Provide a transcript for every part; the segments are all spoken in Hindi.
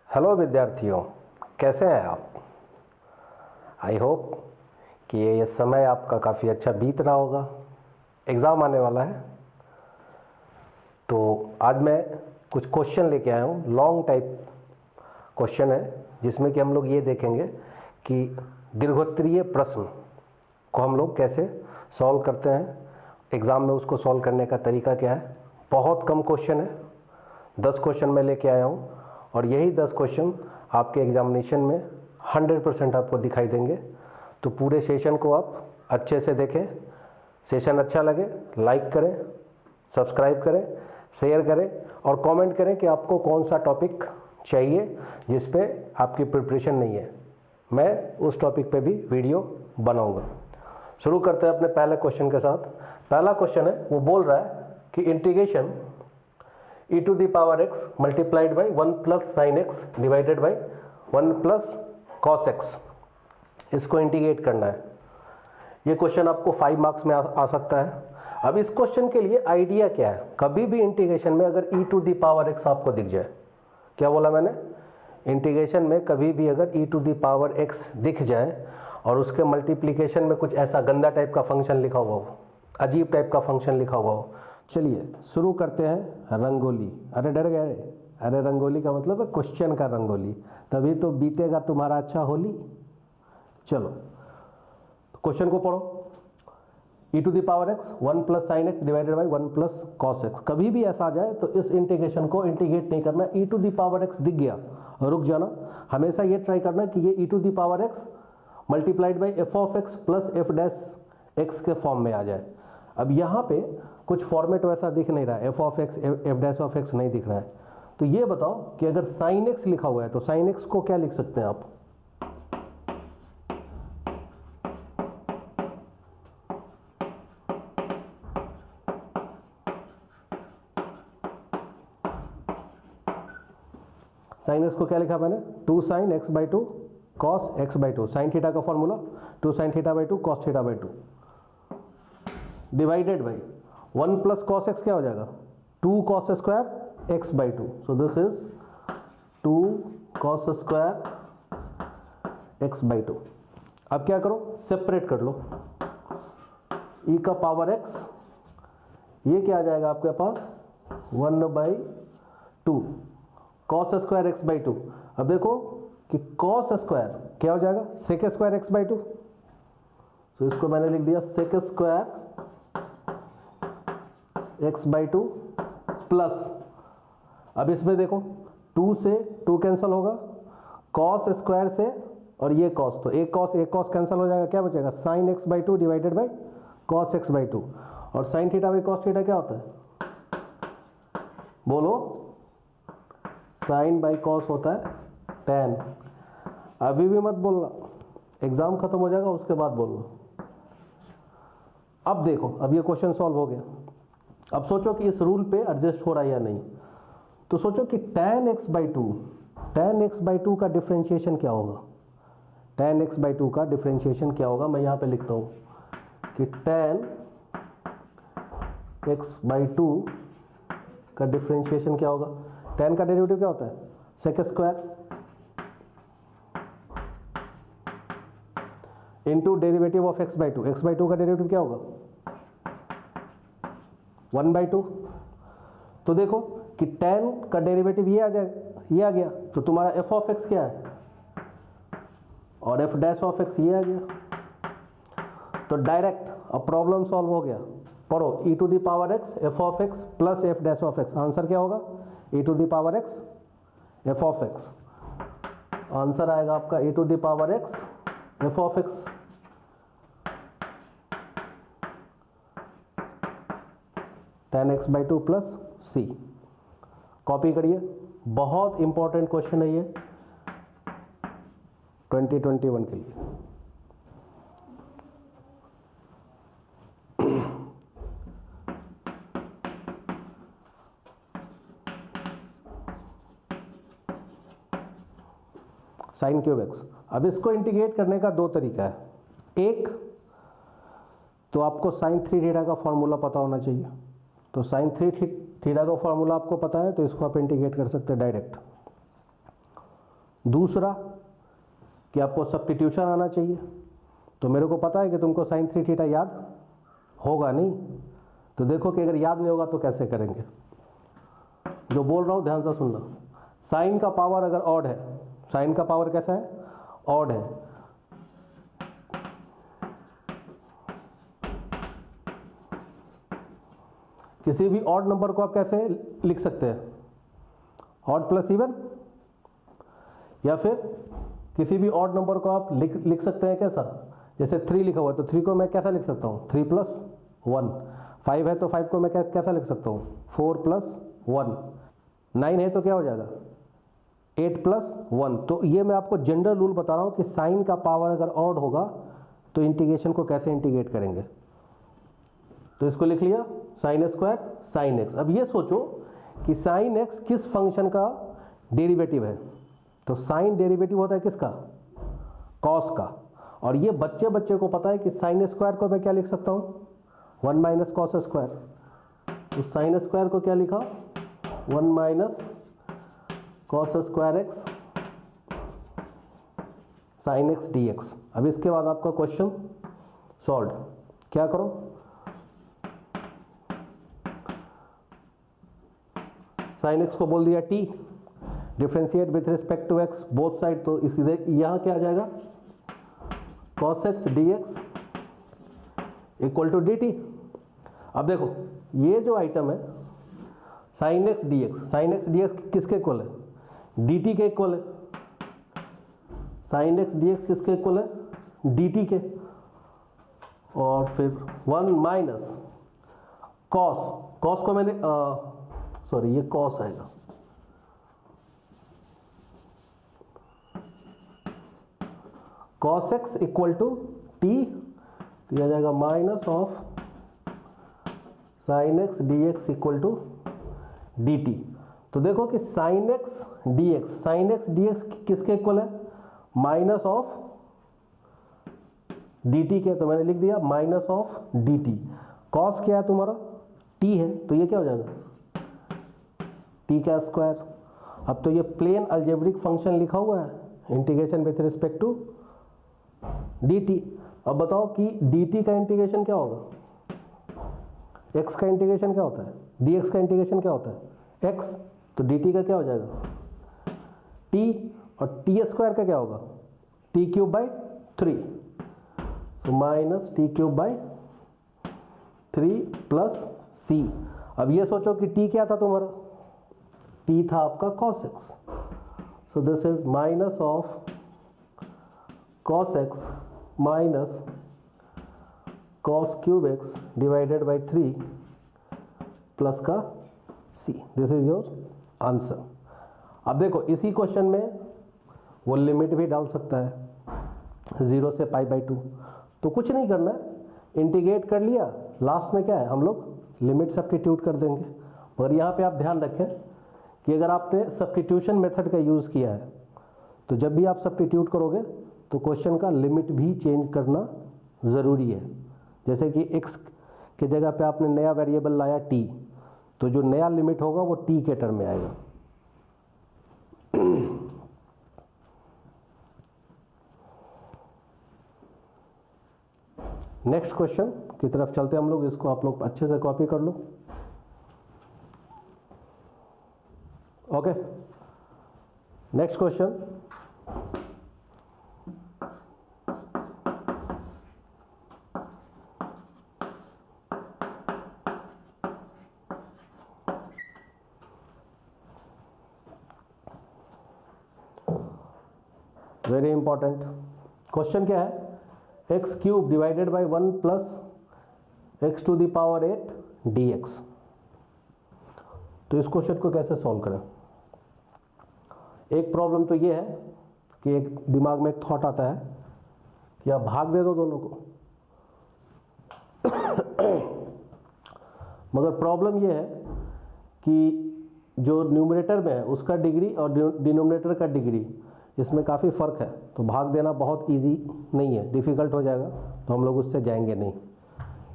हेलो विद्यार्थियों, कैसे हैं आप। आई होप कि ये समय आपका काफ़ी अच्छा बीत रहा होगा। एग्ज़ाम आने वाला है तो आज मैं कुछ क्वेश्चन लेके आया हूँ। लॉन्ग टाइप क्वेश्चन है जिसमें कि हम लोग ये देखेंगे कि दीर्घोत्तरीय प्रश्न को हम लोग कैसे सॉल्व करते हैं। एग्ज़ाम में उसको सॉल्व करने का तरीका क्या है। बहुत कम क्वेश्चन है, 10 क्वेश्चन मैं लेके आया हूँ और यही 10 क्वेश्चन आपके एग्जामिनेशन में 100% आपको दिखाई देंगे। तो पूरे सेशन को आप अच्छे से देखें। सेशन अच्छा लगे लाइक करें, सब्सक्राइब करें, शेयर करें और कमेंट करें कि आपको कौन सा टॉपिक चाहिए जिस पे आपकी प्रिपरेशन नहीं है। मैं उस टॉपिक पे भी वीडियो बनाऊंगा। शुरू करते हैं अपने पहले क्वेश्चन के साथ। पहला क्वेश्चन है, वो बोल रहा है कि integration e to the power x multiplied by 1 plus sin x divided by 1 plus cos x, इसको इंटीग्रेट करना है। ये क्वेश्चन आपको 5 मार्क्स में आ सकता है। अब इस क्वेश्चन के लिए आइडिया क्या है, कभी भी इंटीग्रेशन में अगर e to the power x आपको दिख जाए, क्या बोला मैंने, इंटीग्रेशन में कभी भी अगर e to the power x दिख जाए और उसके मल्टीप्लिकेशन में कुछ ऐसा गंदा टाइप का फंक्शन लिखा हुआ हो, अजीब टाइप का फंक्शन लिखा हुआ हो। चलिए शुरू करते हैं रंगोली। अरे डर गए, अरे रंगोली का मतलब है क्वेश्चन का रंगोली, तभी तो बीतेगा तुम्हारा अच्छा होली। चलो क्वेश्चन को पढ़ो। e to the power x 1 plus sin x divided by 1 plus cos x। कभी भी ऐसा आ जाए तो इस इंटीग्रेशन को इंटीग्रेट नहीं करना। e to the power x दिख गया, रुक जाना। हमेशा ये ट्राई करना कि ये e to the power x multiplied by f of x plus f dash x के फॉर्म में आ जाए। अब यहाँ पे कुछ फॉर्मेट वैसा दिख नहीं रहा है, f of x f dash of x नहीं दिख रहा है। तो ये बताओ कि अगर sin x लिखा हुआ है तो sin x को क्या लिख सकते हैं आप, sin x को क्या लिखा मैंने, 2 sin x by 2 cos x by 2। sin theta का formula 2 sin theta by 2 cos theta by 2 divided by 1 plus cos x क्या हो जाएगा, 2 cos square x by 2। So this is 2 cos square x by 2। अब क्या करो, सेपरेट कर लो। e का पावर x, ये क्या आ जाएगा आपके पास 1 by 2 cos square x by 2। अब देखो कि कॉस स्क्वायर क्या हो जाएगा, सेक स्क्वायर एक्स बाई 2। तो इसको मैंने लिख दिया sec square x by 2 plus, अब इसमें देखो 2 से 2 कैंसिल होगा, कॉस स्क्वायर से और ये कॉस, तो एक कॉस कैंसिल हो जाएगा, क्या बचेगा sine x by 2 divided by cos x by 2। और sine theta by cos theta क्या होता है, बोलो, साइन बाई कॉस होता है tan। अभी भी मत बोलना, एग्जाम खत्म हो जाएगा उसके बाद बोलना। अब देखो, अब ये क्वेश्चन सॉल्व हो गया। अब सोचो कि इस रूल पे एडजस्ट हो रहा है या नहीं। तो सोचो कि tan x by 2, tan x by 2 का डिफरेंशिएशन क्या होगा, tan x बाई 2 का डिफरेंशिएशन क्या होगा। मैं यहाँ पे लिखता हूँ कि tan x बाई 2 का डिफरेंशिएशन क्या होगा। tan का डेरिवेटिव क्या होता है, sec square into derivative of x by 2। x by 2 का डेरिवेटिव क्या होगा 1 बाई 2। तो देखो कि tan का डेरिवेटिव ये आ जाएगा, ये आ गया, तो तुम्हारा f ऑफ x क्या है और f डैश ऑफ x ये आ गया। तो डायरेक्ट अब प्रॉब्लम सॉल्व हो गया। पढ़ो e to the power x f of x plus f dash of x। Answer क्या होगा, e to the power x f of x। Answer आएगा आपका e to the power x f of x। tan x by 2 plus c. Copy करिए, बहुत इंपॉर्टेंट क्वेश्चन है ये 2021 के लिए। Sine cube x. अब इसको इंटीग्रेट करने का दो तरीका है। एक तो आपको साइन 3 थीटा का फॉर्मूला पता होना चाहिए। तो साइन 3 थीटा का फॉर्मूला आपको पता है तो इसको आप इंटीग्रेट कर सकते हैं डायरेक्ट। दूसरा कि आपको सब्स्टिट्यूशन आना चाहिए। तो मेरे को पता है कि तुमको साइन 3 थीटा याद होगा नहीं, तो देखो कि अगर याद नहीं होगा तो कैसे करेंगे। जो बोल रहा हूँ ध्यान से सुनना। साइन का पावर अगर ऑड है, साइन का पावर कैसा है, ऑड है, किसी भी ऑड नंबर को आप कैसे लिख सकते हैं, ऑड प्लस इवन, या फिर किसी भी ऑड नंबर को आप लिख सकते हैं कैसा, जैसे 3 लिखा हुआ है तो 3 को मैं कैसा लिख सकता हूँ, 3 + 1। 5 है तो 5 को मैं कैसा लिख सकता हूँ, 4 + 1। 9 है तो क्या हो जाएगा, 8 + 1। तो ये मैं आपको जनरल रूल बता रहा हूँ कि साइन का पावर अगर ऑड होगा तो इंटीग्रेशन को कैसे इंटीग्रेट करेंगे। तो इसको लिख लिया sin² sin x। अब ये सोचो कि sin x किस फंक्शन का डेरिवेटिव है। तो साइन डेरिवेटिव होता है किसका, कॉस का। और ये बच्चे को पता है कि sin² को मैं क्या लिख सकता हूँ, 1 - cos²। तो sin² को क्या लिखा, 1 - cos²x sin x dx। अब इसके बाद आपका क्वेश्चन सॉल्व। क्या करो, sin x को बोल दिया t, differentiate with respect to x both side. तो इसीलिए यहाँ क्या आ जाएगा, cos x dx = dt। अब देखो ये जो आइटम है sin x dx किसके इक्वल है, dt के इक्वल है। sin x dx किसके इक्वल है, dt के। और फिर 1 - cos को मैंने सॉरी ये cos आएगा, cos x = t, तो आ जाएगा - sin x dx = dt। तो देखो कि sin x dx किसके इक्वल है, -dt के। तो मैंने लिख दिया -dt। cos क्या है तुम्हारा, t है, तो ये क्या हो जाएगा, t²। अब तो ये प्लेन अलजेब्रिक फंक्शन लिखा हुआ है, integration with respect to dt। अब बताओ कि dt का इंटीग्रेशन क्या होगा, x का इंटीग्रेशन क्या होता है, dx का इंटीग्रेशन क्या होता है, x। तो dt का क्या हो जाएगा, t, और t² का क्या होगा, t³ / 3। तो -t³ / 3 + c। अब ये सोचो कि t क्या था तुम्हारा, t था आपका cos x। So this is -cos x - cos³ x / 3 plus का c। This is your answer. अब देखो इसी क्वेश्चन में वो लिमिट भी डाल सकता है 0 से π/2। तो कुछ नहीं करना है, इंटीग्रेट कर लिया, लास्ट में क्या है हम लोग लिमिट सब्स्टिट्यूट कर देंगे। मगर यहाँ पे आप ध्यान रखें कि अगर आपने सब्स्टिट्यूशन मेथड का यूज़ किया है तो जब भी आप सब्स्टिट्यूट करोगे तो क्वेश्चन का लिमिट भी चेंज करना ज़रूरी है। जैसे कि x के जगह पे आपने नया वेरिएबल लाया t, तो जो नया लिमिट होगा वो t के टर्म में आएगा। नेक्स्ट क्वेश्चन की तरफ चलते हैं हम लोग, इसको आप लोग अच्छे से कॉपी कर लो। Okay, next question. Very important question क्या है, x³ / 1 + x⁸ dx। तो इस क्वेश्चन को कैसे सॉल्व करें। एक प्रॉब्लम तो ये है कि एक दिमाग में एक थॉट आता है कि आप भाग दे दो दोनों को। मगर प्रॉब्लम ये है कि जो न्यूमरेटर में है उसका डिग्री और डिनोमिनेटर का डिग्री, इसमें काफ़ी फ़र्क है। तो भाग देना बहुत इजी नहीं है, डिफ़िकल्ट हो जाएगा, तो हम लोग उससे जाएंगे नहीं।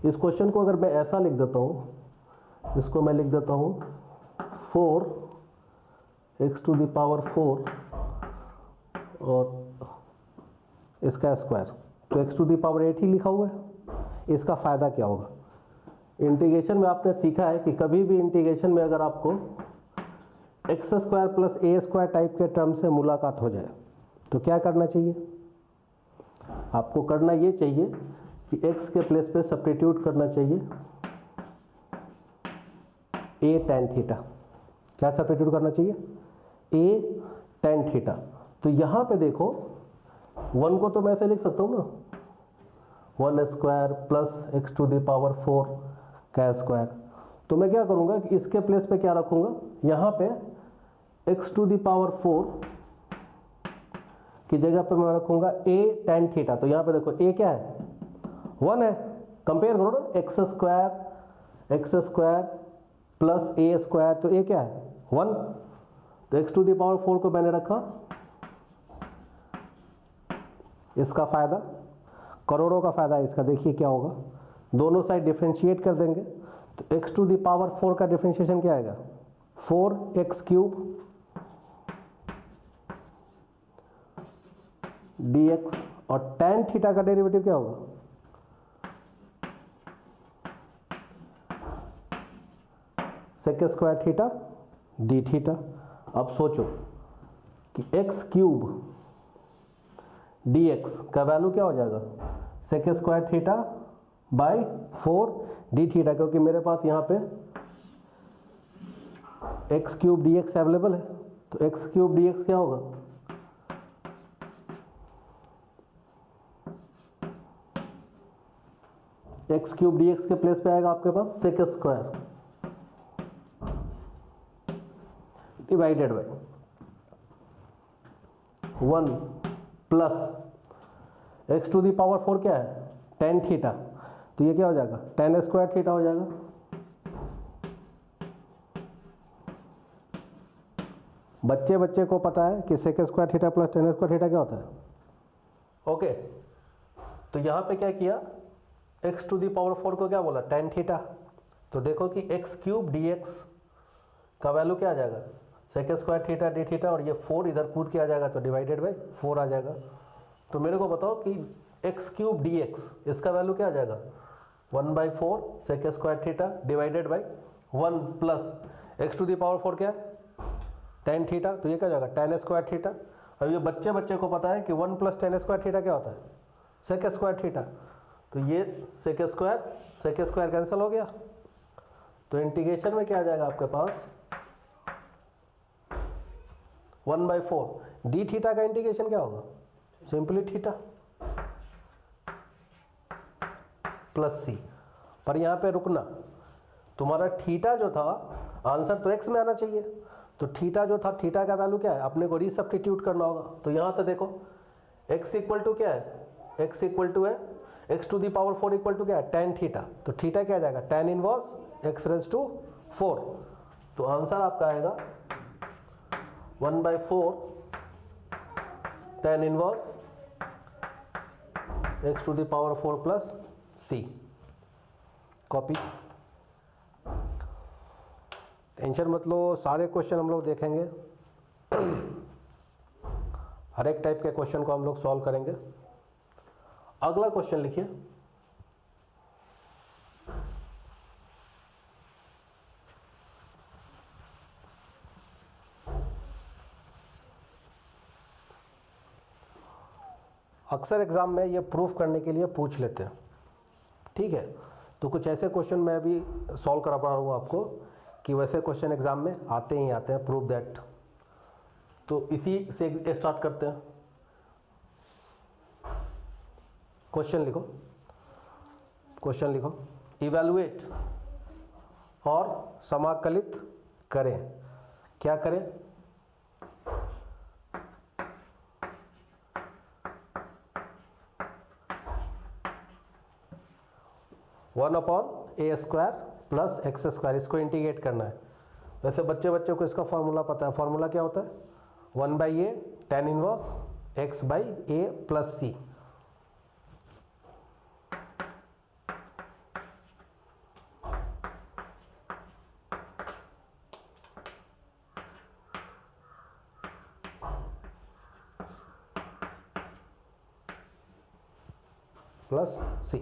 इस क्वेश्चन को अगर मैं ऐसा लिख देता हूँ, इसको मैं लिख देता हूँ 4x⁴ और इसका स्क्वायर, तो एक्स टू दी पावर 8 ही लिखा हुआ है। इसका फ़ायदा क्या होगा? इंटीग्रेशन में आपने सीखा है कि कभी भी इंटीग्रेशन में अगर आपको एक्स स्क्वायर प्लस ए स्क्वायर टाइप के टर्म से मुलाकात हो जाए तो क्या करना चाहिए? आपको करना ये चाहिए कि x के प्लेस पे सब्स्टिट्यूट करना चाहिए a tan थीटा। क्या सब्स्टिट्यूट करना चाहिए? a tan theta. तो यहाँ पे देखो 1 को तो मैं ऐसे लिख सकता हूँ ना, 1 square plus x to the power 4 का स्क्वायर। तो मैं क्या करूँगा कि इसके प्लेस पे क्या रखूँगा, यहाँ पे एक्स टू द पावर 4 की जगह पे मैं रखूँगा a tan थीटा। तो यहाँ पे देखो a क्या है? 1 है। कंपेयर करो ना, एक्स स्क्वायर प्लस ए स्क्वायर, तो a क्या है? 1। तो एक्स टू द पावर 4 को मैंने रखा। इसका फ़ायदा, करोड़ों का फ़ायदा है इसका। देखिए क्या होगा, दोनों साइड डिफ्रेंशिएट कर देंगे तो एक्स टू द पावर 4 का डिफ्रेंशिएशन क्या आएगा? 4x³ dx, और tan थीटा का डेरिवेटिव क्या होगा? Sec square theta d theta. अब सोचो कि x³ dx का वैल्यू क्या हो जाएगा? Sec square theta by 4 d theta, क्योंकि मेरे पास यहाँ पे x³ dx अवेलेबल है। तो x³ dx क्या होगा? x³ dx के प्लेस पे आएगा आपके पास sec square divided by 1 plus x to the power 4 क्या है? tan theta. तो ये क्या हो जाएगा? tan स्क्वायर थीटा हो जाएगा। बच्चे बच्चे को पता है कि sec square theta plus tan square theta क्या होता है? ओके, तो यहाँ पे क्या किया, एक्स टू दी पावर 4 को क्या बोला? tan theta. तो देखो कि x³ dx का वैल्यू क्या आ जाएगा? Sec square theta d theta, और ये 4 इधर कूद के आ जाएगा तो डिवाइडेड बाई 4 आ जाएगा। तो मेरे को बताओ कि x³ dx इसका वैल्यू क्या आ जाएगा? 1/4 sec square theta divided by 1 plus x to the power 4 क्या है? tan theta. तो ये क्या हो जाएगा? tan square theta. अब ये बच्चे बच्चे को पता है कि 1 प्लस tan स्क्वायर थीटा क्या होता है? Sec square theta. तो ये सेक स्क्वायर कैंसिल हो गया। तो इंटीग्रेशन में क्या आ जाएगा आपके पास? 1/4 डी थीटा का इंटीग्रेशन क्या होगा? सिंपली थीटा प्लस सी। पर यहाँ पे रुकना, तुम्हारा थीटा जो था, आंसर तो एक्स में आना चाहिए। तो थीटा जो था, थीटा का वैल्यू क्या है? अपने को रीसब्स्टिट्यूट करना होगा। तो यहाँ से देखो x इक्वल टू क्या है? x इक्वल टू है x to the power 4 equal to क्या है? tan theta. तो थीटा क्या आ जाएगा? tan inverse x raise to 4। तो आंसर आपका आएगा 1/4 tan inverse x to the power 4 plus c। Copy. Tension मत लो, सारे क्वेश्चन हम लोग देखेंगे। हर एक टाइप के क्वेश्चन को हम लोग सॉल्व करेंगे। अगला क्वेश्चन लिखिए। अक्सर एग्ज़ाम में ये प्रूफ करने के लिए पूछ लेते हैं, ठीक है। तो कुछ ऐसे क्वेश्चन मैं अभी सॉल्व करा पा रहा हूँ आपको कि वैसे क्वेश्चन एग्ज़ाम में आते ही आते हैं, प्रूफ दैट। तो इसी से स्टार्ट करते हैं। क्वेश्चन लिखो। इवैल्यूएट और समाकलित करें। क्या करें? वन अपॉन ए स्क्वायर प्लस एक्स स्क्वायर, इसको इंटीग्रेट करना है। वैसे बच्चे को इसका फॉर्मूला पता है। फॉर्मूला क्या होता है? 1/a tan inverse x/a plus c। Plus c.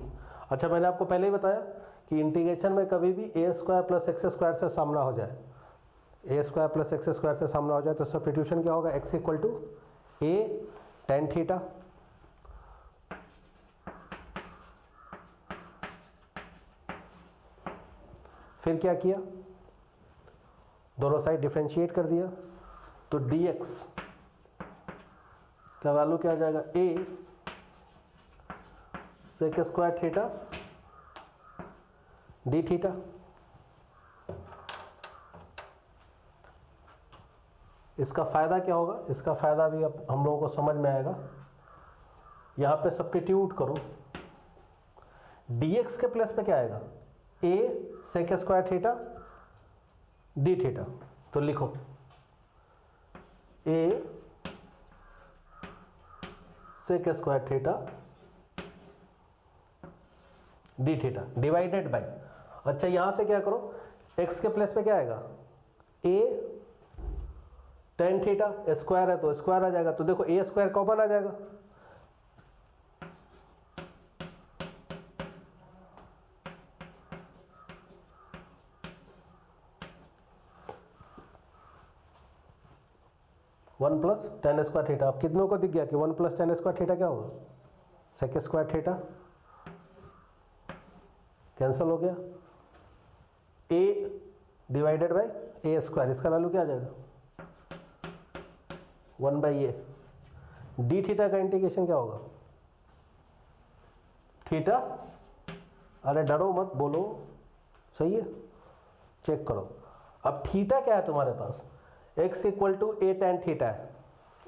अच्छा, मैंने आपको पहले ही बताया कि इंटीग्रेशन में कभी भी a square plus x square से सामना हो जाए, a square plus x square से सामना हो जाए तो सब्स्टिट्यूशन क्या होगा, x equal to a tan theta, फिर क्या किया, दोनों साइड डिफरेंशिएट कर दिया, तो dx का वैल्यू क्या आ जाएगा, a sec square theta d theta. इसका फ़ायदा क्या होगा, इसका फ़ायदा भी अब हम लोगों को समझ में आएगा। यहाँ पे सब्स्टिट्यूट करो, dx के प्लेस पे क्या आएगा, a sec square theta d theta, तो लिखो a sec square theta d theta divided by, अच्छा यहां से क्या करो, x के प्लेस पे क्या आएगा, a टेन थीटा, स्क्वायर है तो स्क्वायर आ जाएगा, तो देखो a स्क्वायर कॉमन आ जाएगा, one plus ten square theta. अब कितनों को दिख गया कि one plus ten square theta क्या होगा, सेक स्क्वायर थीटा, कैंसिल हो गया, a divided by A square, इसका वैल्यू क्या आ जाएगा, one by A, D theta का इंटीग्रेशन क्या होगा, थीटा, अरे डरो मत, बोलो, सही है, चेक करो। अब थीटा क्या है तुम्हारे पास, x equal to a tan theta है,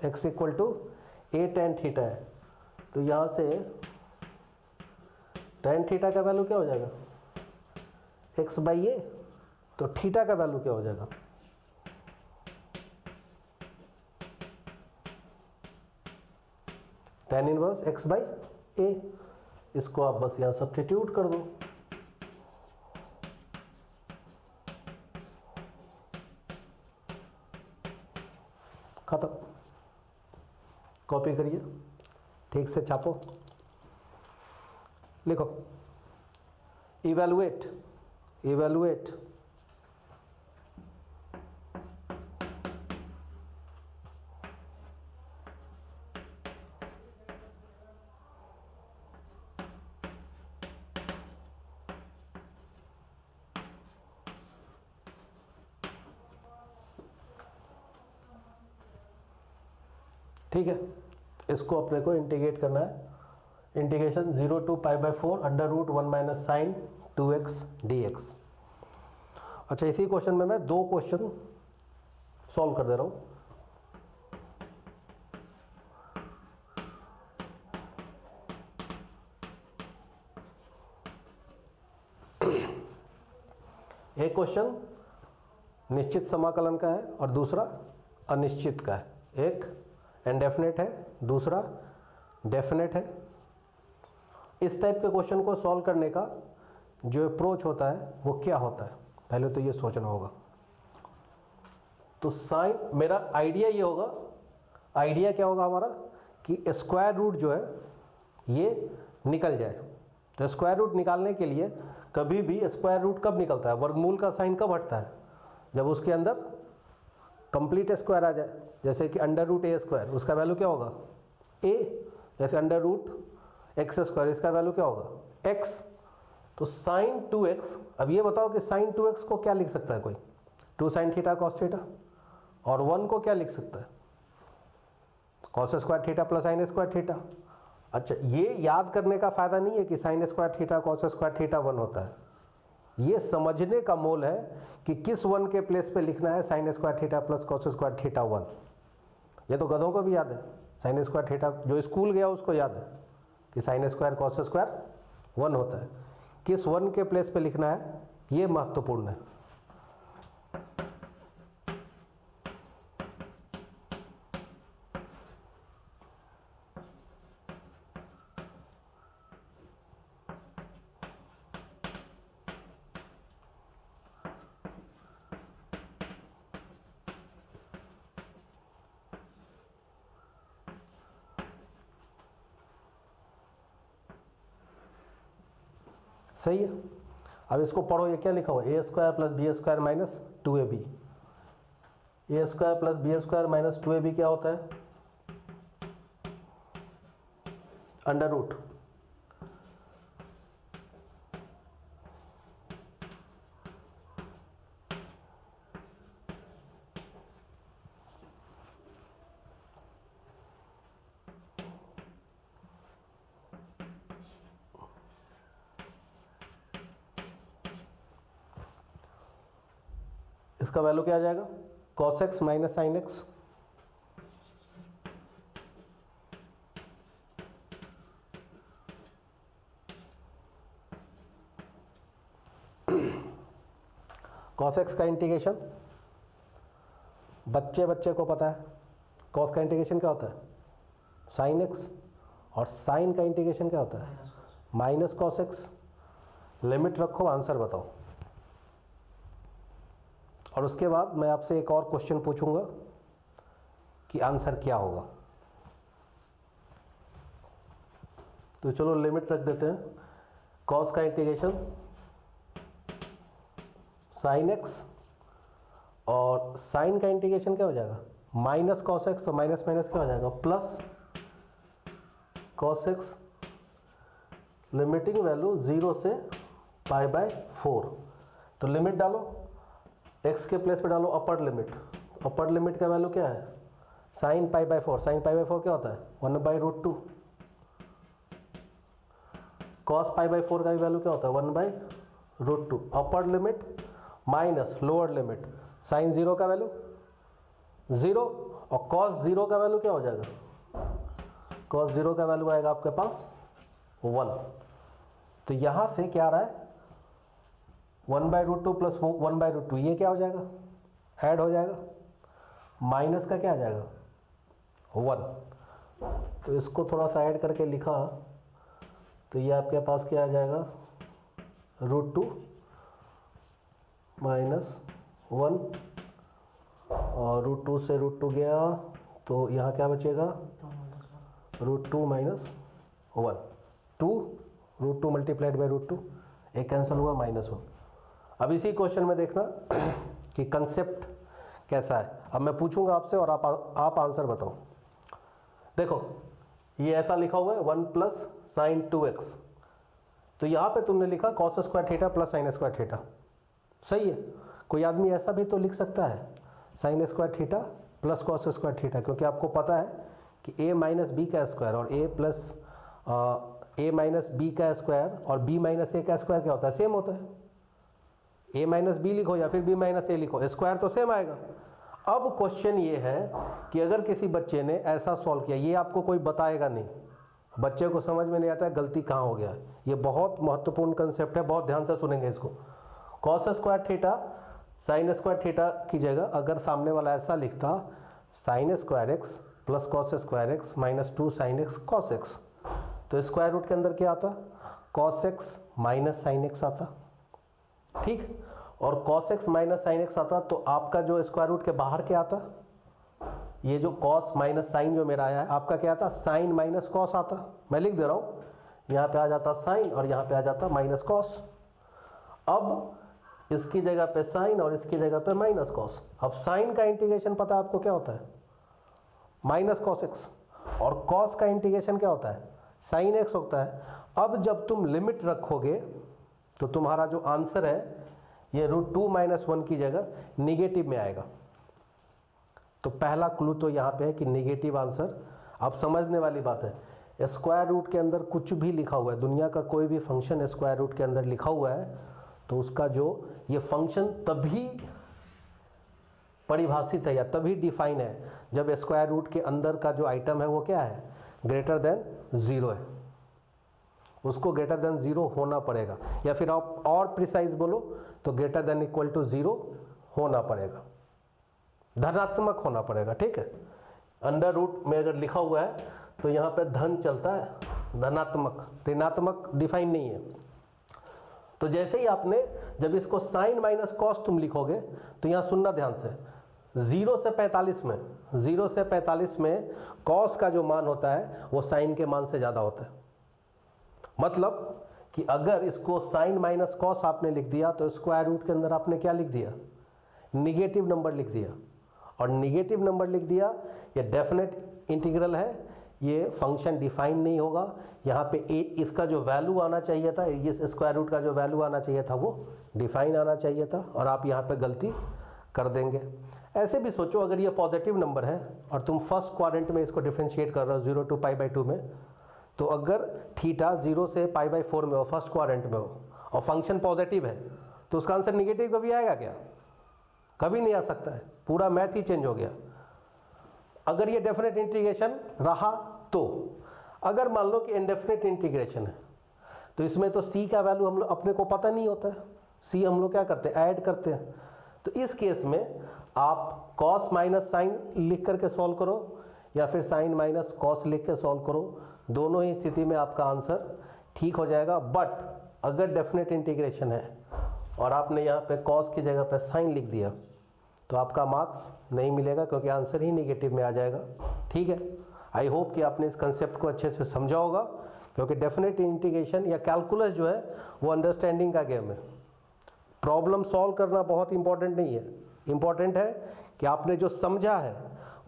x equal to a tan theta है, तो यहाँ से टेन थीटा का वैल्यू क्या हो जाएगा, x बाई ए, तो थीटा का वैल्यू क्या हो जाएगा, टेन इनवर्स x बाई ए। इसको आप बस यहाँ सब्स्टिट्यूट कर दो, खत्म, कॉपी करिए, ठीक से छापो, लिखो इवैल्यूएट, इवैल्यूएट ठीक है। इसको अपने को इंटीग्रेट करना है, integration 0 to pi by 4 under root 1 minus sine 2x dx। अच्छा, इसी क्वेश्चन में मैं दो क्वेश्चन सॉल्व कर दे रहा हूँ। एक क्वेश्चन निश्चित समाकलन का है और दूसरा अनिश्चित का है, एक इनडेफिनेट है, दूसरा डेफिनेट है। इस टाइप के क्वेश्चन को सॉल्व करने का जो अप्रोच होता है वो क्या होता है, पहले तो ये सोचना होगा। तो साइन, मेरा आइडिया ये होगा, आइडिया क्या होगा हमारा कि स्क्वायर रूट जो है ये निकल जाए। तो स्क्वायर रूट निकालने के लिए कभी भी स्क्वायर रूट कब निकलता है, वर्गमूल का साइन कब हटता है, जब उसके अंदर कंप्लीट स्क्वायर आ जाए, जैसे कि अंडर रूट ए स्क्वायर, उसका वैल्यू क्या होगा ए, जैसे अंडर रूट एक्स स्क्वायर, इसका वैल्यू क्या होगा एक्स। तो साइन 2x, अब ये बताओ कि साइन 2x को क्या लिख सकता है कोई, 2 साइन थीटा कॉस थीटा, और 1 को क्या लिख सकता है, cos square theta plus sine square theta. अच्छा, ये याद करने का फायदा नहीं है कि sine square theta cos square theta 1 होता है, ये समझने का मोल है कि किस 1 के प्लेस पे लिखना है sine square theta plus cos square theta 1। ये तो गधों को भी याद है, साइन स्क्वायर थीटा, जो स्कूल गया उसको याद है कि साइन स्क्वायर कॉस स्क्वायर 1 होता है। किस 1 के प्लेस पे लिखना है ये महत्वपूर्ण है। सही है। अब इसको पढ़ो, ये क्या लिखा हुआ है, a square plus b square minus 2ab। A square plus b square minus 2ab क्या होता है, अंडर रूट इसका वैल्यू क्या आ जाएगा, cos x minus sine x. cos x का इंटीग्रेशन बच्चे बच्चे को पता है, cos का इंटीग्रेशन क्या होता है, साइन x, और साइन का इंटीग्रेशन क्या होता है, माइनस cos x। लिमिट रखो, आंसर बताओ। और उसके बाद मैं आपसे एक और क्वेश्चन पूछूंगा कि आंसर क्या होगा। तो चलो लिमिट रख देते हैं, कॉस का इंटीग्रेशन साइन एक्स, और साइन का इंटीग्रेशन क्या हो जाएगा, माइनस कॉस एक्स, तो माइनस माइनस क्या हो जाएगा, plus cos x. Limiting value 0 से π/4। तो लिमिट डालो, x के प्लेस पे डालो अपर लिमिट। अपर लिमिट का वैल्यू क्या है, साइन π/4। साइन π/4 क्या होता है, 1/√2। कॉस π/4 का भी वैल्यू क्या होता है, 1/√2। Upper limit minus lower limit, sine 0 का वैल्यू 0, और कॉस 0 का वैल्यू क्या हो जाएगा, कॉस 0 का वैल्यू आएगा आपके पास 1। तो यहां से क्या आ रहा है, 1/√2 प्लस 1/√2, ये क्या हो जाएगा, ऐड हो जाएगा, माइनस का क्या आ जाएगा, 1। तो इसको थोड़ा सा ऐड करके लिखा, तो ये आपके पास क्या आ जाएगा, √2 माइनस 1, और √2 से √2 गया, तो यहाँ क्या बचेगा, √2 माइनस 1, 2 √2 मल्टीप्लाइड बाई √2, एक कैंसिल हुआ, -1। अब इसी क्वेश्चन में देखना कि कंसेप्ट कैसा है। अब मैं पूछूंगा आपसे और आप आंसर बताओ। देखो ये ऐसा लिखा हुआ है 1 प्लस साइन 2x, तो यहाँ पे तुमने लिखा cos square theta plus sine square theta, सही है। कोई आदमी ऐसा भी तो लिख सकता है, sine square theta plus cos square theta, क्योंकि आपको पता है कि a माइनस बी का स्क्वायर और a माइनस बी का स्क्वायर और b माइनस ए का स्क्वायर क्या होता है, सेम होता है। a माइनस बी लिखो या फिर b माइनस ए लिखो, स्क्वायर तो सेम आएगा। अब क्वेश्चन ये है कि अगर किसी बच्चे ने ऐसा सॉल्व किया, ये आपको कोई बताएगा नहीं, बच्चे को समझ में नहीं आता है गलती कहाँ हो गया। ये बहुत महत्वपूर्ण कंसेप्ट है, बहुत ध्यान से सुनेंगे इसको। Cos square theta sine square theta की जगह अगर सामने वाला ऐसा लिखता sine square x plus cos square x minus 2 sine x cos x, तो स्क्वायर रूट के अंदर क्या आता, cos x minus sine x आता, ठीक। और cos x minus sine x आता, तो आपका जो स्क्वायर रूट के बाहर क्या आता, ये जो कॉस माइनस साइन जो मेरा आया है, आपका क्या आता, साइन माइनस कॉस आता। मैं लिख दे रहा हूँ, यहाँ पे आ जाता साइन और यहाँ पे आ जाता माइनस कॉस। अब इसकी जगह पे साइन और इसकी जगह पे माइनस कॉस। अब साइन का इंटीग्रेशन पता है आपको क्या होता है, माइनस कॉस एक्स, और कॉस का इंटीग्रेशन क्या होता है, साइन एक्स होता है। अब जब तुम लिमिट रखोगे तो तुम्हारा जो आंसर है ये √2 माइनस 1 की जगह निगेटिव में आएगा। तो पहला क्लू तो यहाँ पे है कि निगेटिव आंसर। अब समझने वाली बात है, स्क्वायर रूट के अंदर कुछ भी लिखा हुआ है, दुनिया का कोई भी फंक्शन स्क्वायर रूट के अंदर लिखा हुआ है, तो उसका जो ये फंक्शन तभी परिभाषित है या तभी डिफाइन है जब स्क्वायर रूट के अंदर का जो आइटम है वो क्या है, ग्रेटर देन 0 है। उसको ग्रेटर देन 0 होना पड़ेगा, या फिर आप और प्रिसाइज बोलो तो ग्रेटर देन इक्वल टू 0 होना पड़ेगा, धनात्मक होना पड़ेगा, ठीक है। अंडर रूट में अगर लिखा हुआ है तो यहाँ पे धन चलता है, धनात्मक, ऋणात्मक डिफाइन नहीं है। तो जैसे ही आपने जब इसको साइन माइनस कॉस तुम लिखोगे तो यहाँ सुनना ध्यान से, 0 से 45 में कॉस का जो मान होता है वो साइन के मान से ज़्यादा होता है। मतलब कि अगर इसको साइन माइनस कॉस आपने लिख दिया तो स्क्वायर रूट के अंदर आपने क्या लिख दिया, निगेटिव नंबर लिख दिया। और निगेटिव नंबर लिख दिया, ये डेफिनेट इंटीग्रल है, ये फंक्शन डिफाइन नहीं होगा। यहाँ पे इसका जो वैल्यू आना चाहिए था, इस स्क्वायर रूट का जो वैल्यू आना चाहिए था वो डिफाइन आना चाहिए था, और आप यहाँ पे गलती कर देंगे। ऐसे भी सोचो, अगर ये पॉजिटिव नंबर है और तुम फर्स्ट क्वाड्रेंट में इसको डिफ्रेंशिएट कर रहे हो 0 to π/2 में, तो अगर थीटा 0 से π/4 में हो, फर्स्ट क्वाड्रेंट में हो, और फंक्शन पॉजिटिव है, तो उसका आंसर निगेटिव कभी आएगा क्या? कभी नहीं आ सकता है, पूरा मैथ ही चेंज हो गया। अगर ये डेफिनेट इंटीग्रेशन रहा तो, अगर मान लो कि इनडेफिनेट इंटीग्रेशन है, तो इसमें तो c का वैल्यू हम लोग अपने को पता नहीं होता है, c हम लोग क्या करते हैं, ऐड करते हैं। तो इस केस में आप cos माइनस साइन लिख करके सॉल्व करो, या फिर साइन माइनस कॉस लिख के सॉल्व करो, दोनों ही स्थिति में आपका आंसर ठीक हो जाएगा। बट अगर डेफिनेट इंटीग्रेशन है और आपने यहाँ पे cos की जगह पे साइन लिख दिया, तो आपका मार्क्स नहीं मिलेगा, क्योंकि आंसर ही नेगेटिव में आ जाएगा। ठीक है, आई होप कि आपने इस कंसेप्ट को अच्छे से समझा होगा, क्योंकि डेफिनेट इंटीग्रेशन या कैलकुलस जो है वो अंडरस्टैंडिंग का गेम है। प्रॉब्लम सॉल्व करना बहुत इंपॉर्टेंट नहीं है, इंपॉर्टेंट है कि आपने जो समझा है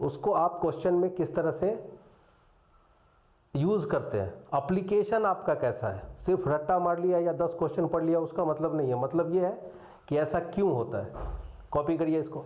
उसको आप क्वेश्चन में किस तरह से यूज़ करते हैं, एप्लीकेशन आपका कैसा है। सिर्फ रट्टा मार लिया या 10 क्वेश्चन पढ़ लिया उसका मतलब नहीं है, मतलब ये है कि ऐसा क्यों होता है। कॉपी करिए इसको।